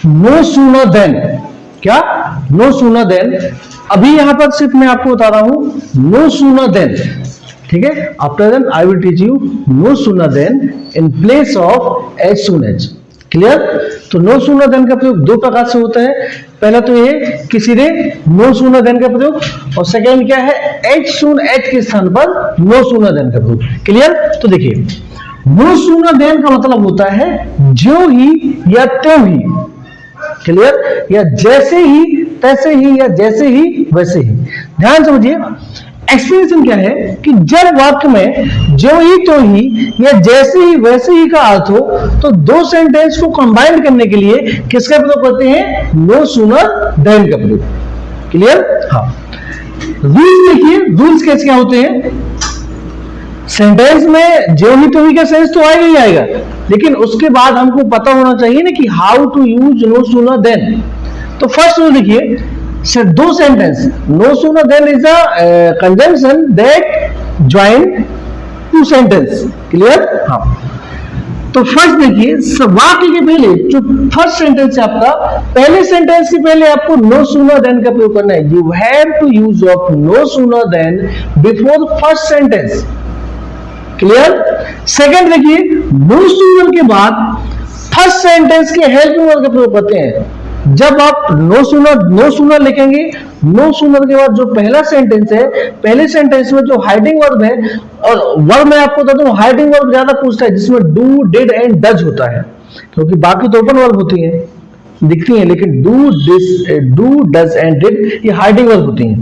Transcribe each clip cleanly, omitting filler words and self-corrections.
No sooner then, क्या no sooner then, अभी यहां पर सिर्फ मैं आपको बता रहा हूं नो सूनर देन, ठीक है। After then I will teach you no sooner than in place of as soon as, clear. तो नो सूनर देन का प्रयोग दो प्रकार से होता है, पहला तो ये किसी ने नो सूनर देन का प्रयोग, और सेकेंड क्या है एज सून एज के स्थान पर नो सूनर देन का प्रयोग, क्लियर। तो देखिए नो सूनर देन का मतलब होता है जो ही या त्यों ही, क्लियर, या जैसे ही तैसे ही या जैसे ही वैसे ही। ध्यान समझिए एक्सप्लेनेशन क्या है कि जब वाक्य में जो ही तो ही या जैसे ही वैसे ही का अर्थ हो तो दो सेंटेंस को कंबाइन करने के लिए किसका प्रयोग करते हैं, नो सूनर देन का प्रयोग, क्लियर। हाँ, रूल्स देखिए, रूल्स कैसे क्या होते हैं, सेंटेंस में जो ही तो ही का सेंस तो आएगा ही आएगा, लेकिन उसके बाद हमको पता होना चाहिए ना कि how to use no sooner than. तो फर्स्ट रूल देखिए, सर दो sentence, no sooner than is a conjunction that join two sentence, clear. हाँ, तो फर्स्ट देखिए वाक्य के पहले जो फर्स्ट सेंटेंस है आपका, पहले सेंटेंस के पहले आपको नो सूनर देन का प्रयोग करना है, you have to use of no sooner than before first sentence, clear. Second देखिए नो सूनर के बाद फर्स्ट सेंटेंस के हेल्पिंग वर्ब का प्रयोग करते हैं। जब आप नो सूनर लिखेंगे, नो सूनर के बाद जो पहला सेंटेंस है, पहले सेंटेंस में जो हाइडिंग वर्ब है, और वर्ब में आपको बता दूं हाइडिंग वर्ब ज्यादा पूछता है जिसमें डू डिड एंड डज होता है, क्योंकि बाकी तो ओपन वर्ब होती है दिखती है, लेकिन डू डज एंड डिड ये हाइडिंग वर्ब होती है,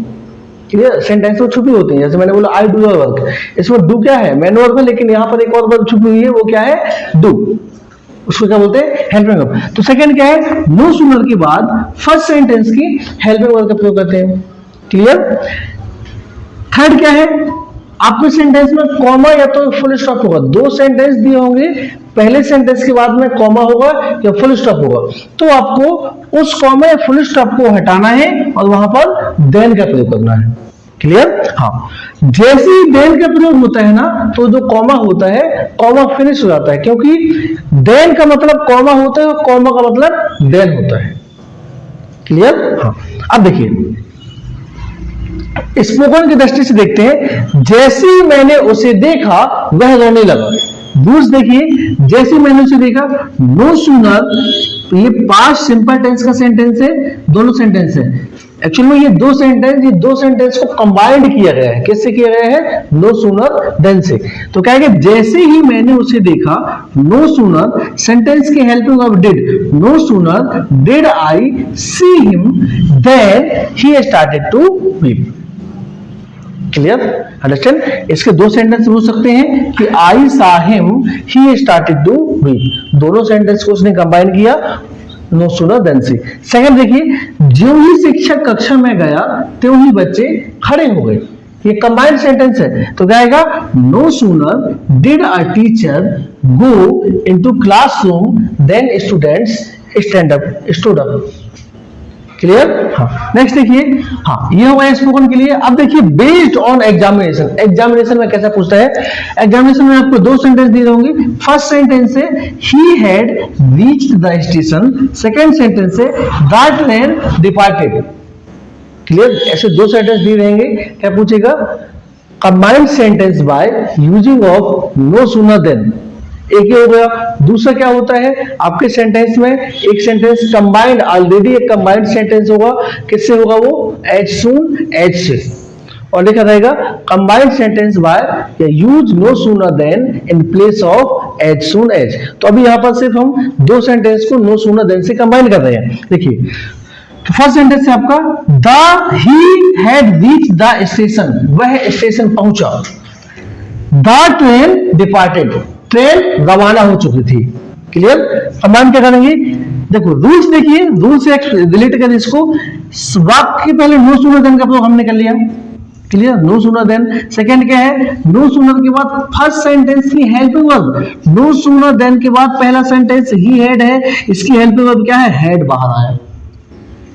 क्लियर। सेंटेंस में छुपी होती है, जैसे मैंने बोला आई डू योर वर्क, इसमें डू क्या है मैन वर्ब है, लेकिन यहां पर एक और वर्ब छुपी हुई है, वो क्या है डू, उसको क्या बोलते हैं हेल्पिंग वर्ब। तो सेकंड क्या है, नो सूनर के बाद फर्स्ट सेंटेंस की हेल्पिंग वर्ब का प्रयोग करते हैं, क्लियर। थर्ड क्या है, आपके सेंटेंस में कॉमा या तो फुल स्टॉप होगा, दो सेंटेंस दिए होंगे, पहले सेंटेंस के बाद में कॉमा होगा या फुल स्टॉप होगा, तो आपको उस कॉमा या फुल स्टॉप को हटाना है और वहां पर देन का प्रयोग करना है, क्लियर। हाँ, जैसे ही देन का प्रयोग होता है ना, तो जो कॉमा होता है कॉमा फिनिश हो जाता है, क्योंकि देन का मतलब कॉमा होता है और कॉमा का मतलब देन होता है, क्लियर। हाँ, अब देखिए स्पोकन की दृष्टि से देखते हैं, जैसे ही मैंने उसे देखा वह रोने लगा। रूल्स देखिए, जैसे मैंने उसे देखा, नो सूनर, ये पास्ट सिंपल टेंस का सेंटेंस है, दोनों सेंटेंस है, एक्चुअली में ये दो सेंटेंस को कंबाइंड किया गया है, किससे किया गया है, नो सूनर देन से। तो क्या है कि जैसे ही मैंने उसे देखा, नो सूनर सेंटेंस की helping of did, no sooner did I see him then he started to weep, clear, understand. इसके दो सेंटेंस हो सकते हैं कि I saw him he started to weep, दोनों सेंटेंस को उसने कंबाइन किया नो सूनर देन से। सेकंड देखिए, जो ही शिक्षक कक्षा में गया त्यों ही बच्चे खड़े हो गए, ये कंबाइंड सेंटेंस है, तो क्या आएगा, no sooner did a teacher go into classroom then students stood up, clear. हाँ, नेक्स्ट देखिए, हाँ ये होगा स्पोकन के लिए। अब देखिए बेस्ड ऑन एग्जामिनेशन, एग्जामिनेशन में कैसा पूछता है, एग्जामिनेशन में आपको दो सेंटेंस दिए होंगे, फर्स्ट सेंटेंस है he had reached the station, second sentence है द ट्रेन डिपार्टेड, क्लियर। ऐसे दो सेंटेंस दिए रहेंगे, क्या पूछेगा, combined sentence by using of no sooner than, एक ही हो गया। दूसरा क्या होता है, आपके सेंटेंस में एक सेंटेंस कंबाइंड, ऑलरेडी एक कंबाइंड सेंटेंस होगा, किससे होगा वो, एज सून एज से, और लिखा रहेगा कंबाइंड सेंटेंस बाय या use no sooner than in place of as soon as. तो अभी यहां पर सिर्फ हम दो सेंटेंस को नो सूनर देन से कंबाइन कर रहे हैं। देखिए फर्स्ट सेंटेंस है आपका, the he had reached the station, वह स्टेशन पहुंचा, द ट्रेन डिपार्टेड, ट्रेन रवाना हो चुकी थी, क्लियर। कंबाइन क्या करेंगे, देखो रूल्स देखिए, रूल से रिलेट कर इसको, वाक्य के पहले नो सूनर देन का प्रयोग हमने कर लिया, clear, no sooner than. Second क्या है, नो सूनर के बाद फर्स्ट सेंटेंस की helping verb, no sooner than के बाद पहला सेंटेंस ही हैड है, इसकी हेल्पिंग वर्ब क्या है, हैड बाहर आया,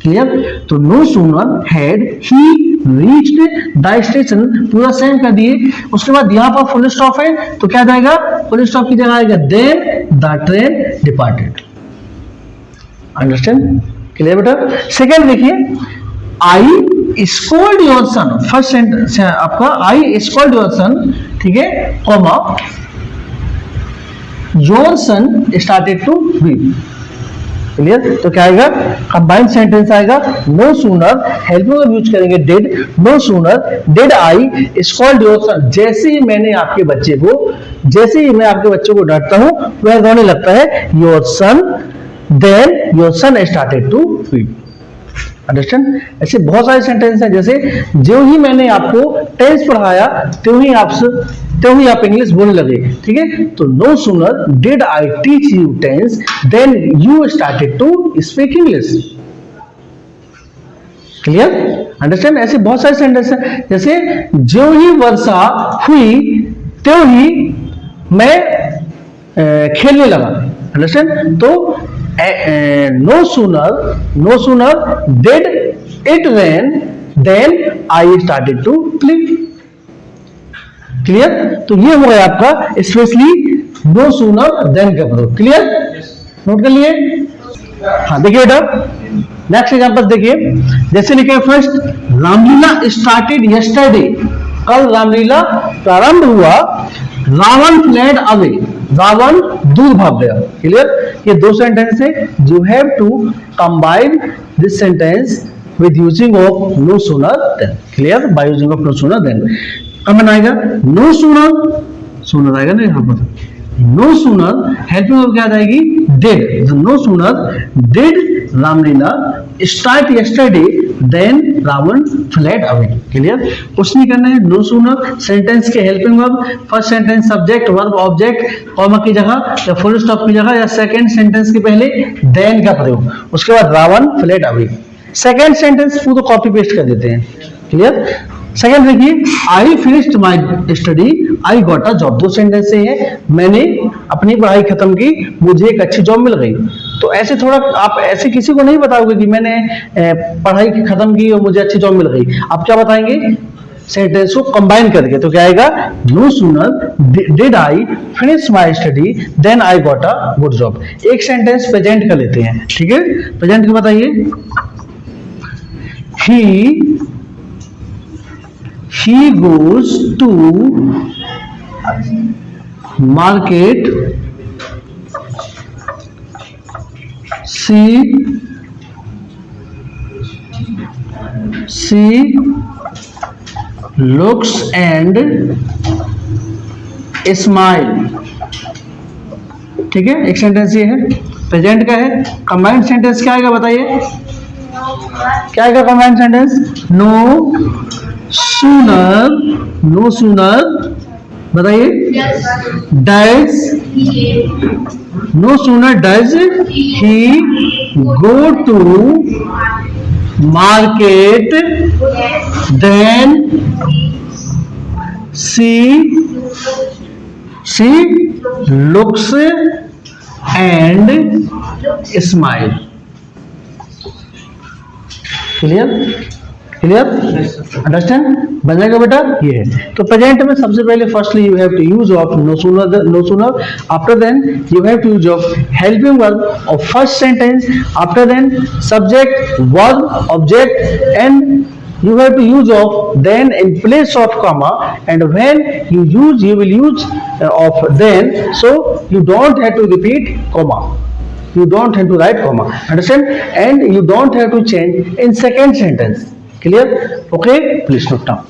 क्लियर। तो no sooner had he reached the station, पूरा सेम कर दिए। उसके बाद यहां पर फुल स्टॉप है, तो क्या जाएगा, फुल स्टॉप की जगह आएगा then the train departed, understand, clear बेटा। सेकेंड देखिए, I scold your son, first sentence है आपका आई स्कॉल्ड योर सन, ठीक है, comma your son started to weep, clear. तो क्या आएगा, कंबाइंड सेंटेंस आएगा, no sooner, helping verb use करेंगे did, no sooner did I scold your son, जैसे ही मैंने आपके बच्चे को, जैसे ही मैं आपके बच्चे को डांटता हूं वह रोने लगता है, your son, then your son started to weep, understand. ऐसे बहुत सारे सेंटेंस हैं, जैसे जो ही मैंने आपको टेंस पढ़ाया त्यों ही आप इंग्लिश बोलने लगे, ठीक है। तो no sooner did I teach you tense then you started to speak English, clear, understand. ऐसे बहुत सारे सेंटेंस हैं, जैसे जो ही वर्षा हुई त्यों ही मैं खेलने लगा, अंडरस्टैंड। तो no sooner did it rain then I started to play, clear. तो ये हो गया आपका स्पेशली no sooner than का प्रयोग, क्लियर, नोट कर लिए। हाँ देखिए बेटा, नेक्स्ट एग्जांपल देखिए, जैसे लिखे फर्स्ट, रामलीला स्टार्टेड यस्टरडे, कल रामलीला प्रारंभ हुआ, रावण फ्लेड अवे, रावण दूर भाग गया, क्लियर। ये दो सेंटेंस है, you have to combine this sentence with using of no sooner than, clear, by using of no sooner than. Comment आएगा नो सूनर आएगा ना यहाँ पर, नो सूनर हेल्पिंग वर्ब क्या आएगी, did, no sooner did Ramlila start yesterday then Ravan fled away, clear. कुछ नहीं करना है, नो सूनर सेंटेंस के helping verb, first sentence subject verb object comma की जगह या फुल स्टॉप की जगह या सेकंड सेंटेंस के पहले देन का प्रयोग, उसके बाद Ravan fled away. Second sentence पूरा कॉपी पेस्ट कर देते हैं, क्लियर। सेकंड देखिए, I finished my study I got a job, दो सेंटेंस से है, मैंने अपनी पढ़ाई खत्म की, मुझे एक अच्छी जॉब मिल गई। तो ऐसे थोड़ा आप ऐसे किसी को नहीं बताओगे कि मैंने पढ़ाई खत्म की और मुझे अच्छी जॉब मिल गई, आप क्या बताएंगे, सेंटेंस को कंबाइन करके। तो क्या आएगा, no sooner did I finish my study then I got a good job. एक सेंटेंस प्रेजेंट कर लेते हैं, ठीक है, प्रेजेंट को बताइए, he goes to market, she looks and smile, ठीक है। एक सेंटेंस ये है, प्रेजेंट का है। कंबाइंड सेंटेंस क्या आएगा बताइए, क्या आएगा कंबाइंड सेंटेंस, नो सूनर बताइए, does, no sooner does he go to market then she looks and smile, clear, understand, बन जाएगा बेटा। ये है तो प्रेजेंट में सबसे पहले firstly you have to use of no sooner, after then you have to use of helping verb of first sentence, after then subject verb object and you have to use of then in place of comma, and when you will use of then, so you don't have to repeat comma, you don't have to write comma, understand, and you don't have to change in second sentence, clear, okay, please note down.